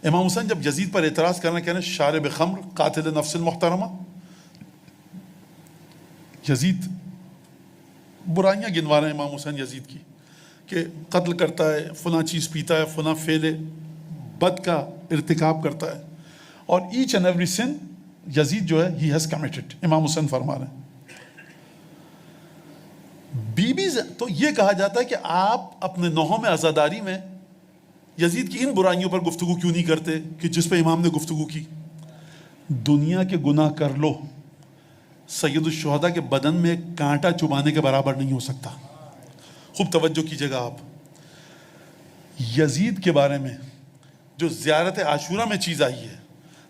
امام حسین جب یزید پر اعتراض کرنا کہنے شارب خمر قاتل نفس المحترمہ، یزید برائیاں گنوا رہے ہیں امام حسین یزید کی کہ قتل کرتا ہے، فلاں چیز پیتا ہے، فلاں فعل بد کا ارتکاب کرتا ہے، اور ایچ اینڈ ایوری سن یزید جو ہے ہی ہیز کمیٹڈ، امام حسین فرما رہے ہیں۔ بیویز تو یہ کہا جاتا ہے کہ آپ اپنے نوحوں میں عزاداری میں یزید کی ان برائیوں پر گفتگو کیوں نہیں کرتے کہ جس پہ امام نے گفتگو کی؟ دنیا کے گناہ کر لو، سید الشہداء کے بدن میں ایک کانٹا چبانے کے برابر نہیں ہو سکتا۔ خوب توجہ کیجئے گا آپ، یزید کے بارے میں جو زیارت عاشورہ میں چیز آئی ہے،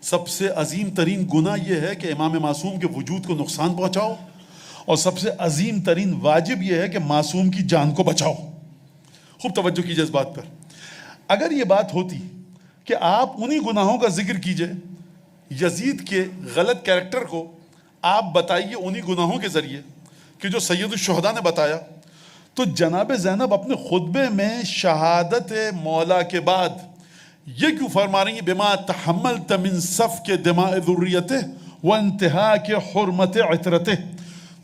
سب سے عظیم ترین گناہ یہ ہے کہ امام معصوم کے وجود کو نقصان پہنچاؤ، اور سب سے عظیم ترین واجب یہ ہے کہ معصوم کی جان کو بچاؤ۔ خوب توجہ کیجئے اس بات پر۔ اگر یہ بات ہوتی کہ آپ انہی گناہوں کا ذکر کیجئے، یزید کے غلط کیریکٹر کو آپ بتائیے انہی گناہوں کے ذریعے کہ جو سید الشہداء نے بتایا، تو جناب زینب اپنے خطبے میں شہادت مولا کے بعد یہ کیوں فرما رہی ہیں بما تحملت من سفک دماء ذریتہ وانتہاک حرمت عطرتہ؟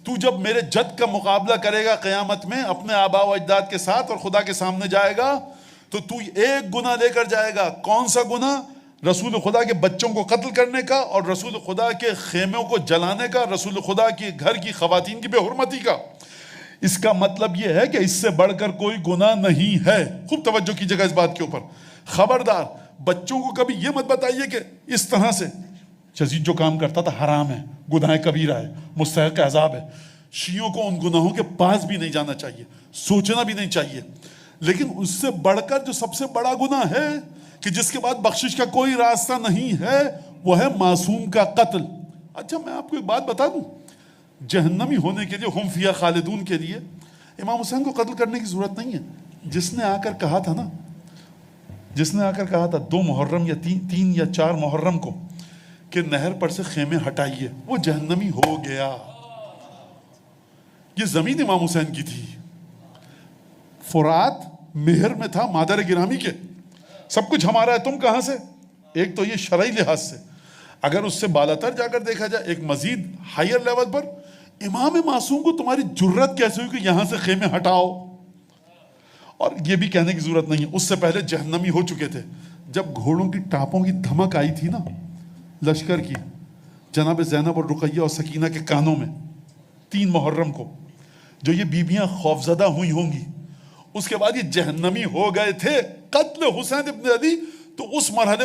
تو جب میرے جد کا مقابلہ کرے گا قیامت میں اپنے آباء و اجداد کے ساتھ اور خدا کے سامنے جائے گا، تو ایک گناہ لے کر جائے گا۔ کون سا گناہ؟ رسول خدا کے بچوں کو قتل کرنے کا، اور رسول خدا کے خیموں کو جلانے کا، رسول خدا کے گھر کی خواتین کی بے حرمتی کا۔ اس کا مطلب یہ ہے کہ اس سے بڑھ کر کوئی گناہ نہیں ہے۔ خوب توجہ کیجیے گا اس بات کے اوپر۔ خبردار بچوں کو کبھی یہ مت بتائیے کہ اس طرح سے یزید جو کام کرتا تھا حرام ہے، گناہ کبیرہ ہے، مستحق عذاب ہے۔ شیعوں کو ان گناہوں کے پاس بھی نہیں جانا چاہیے، سوچنا بھی نہیں چاہیے۔ لیکن اس سے بڑھ کر جو سب سے بڑا گناہ ہے کہ جس کے بعد بخشش کا کوئی راستہ نہیں ہے، وہ ہے معصوم کا قتل۔ اچھا میں آپ کو ایک بات بتا دوں، جہنمی ہونے کے لیے، ہم فیہا خالدون کے لیے امام حسین کو قتل کرنے کی ضرورت نہیں ہے۔ جس نے آ کر کہا تھا نا، جس نے آ کر کہا تھا 2 محرم یا 3 یا 4 محرم کو کہ نہر پر سے خیمے ہٹائیے، وہ جہنمی ہو گیا۔ یہ زمین امام حسین کی تھی، فرات مہر میں تھا مادر گرامی کے، سب کچھ ہمارا ہے، تم کہاں سے؟ ایک تو یہ شرعی لحاظ سے، اگر اس سے بالاتر جا کر دیکھا جائے ایک مزید ہائر لیول پر، امام معصوم کو تمہاری جرت کیسے ہوئی کہ یہاں سے خیمے ہٹاؤ؟ اور یہ بھی کہنے کی ضرورت نہیں ہے، اس سے پہلے جہنمی ہو چکے تھے۔ جب گھوڑوں کی ٹاپوں کی دھمک آئی تھی نا لشکر کی، جناب زینب اور رقیہ اور سکینہ کے کانوں میں 3 محرم کو، جو یہ بیویاں خوفزدہ ہوئی ہوں گی، اس کے بعد یہ جہنمی ہو گئے تھے۔ قتل حسین ابن علی تو اس مرحلے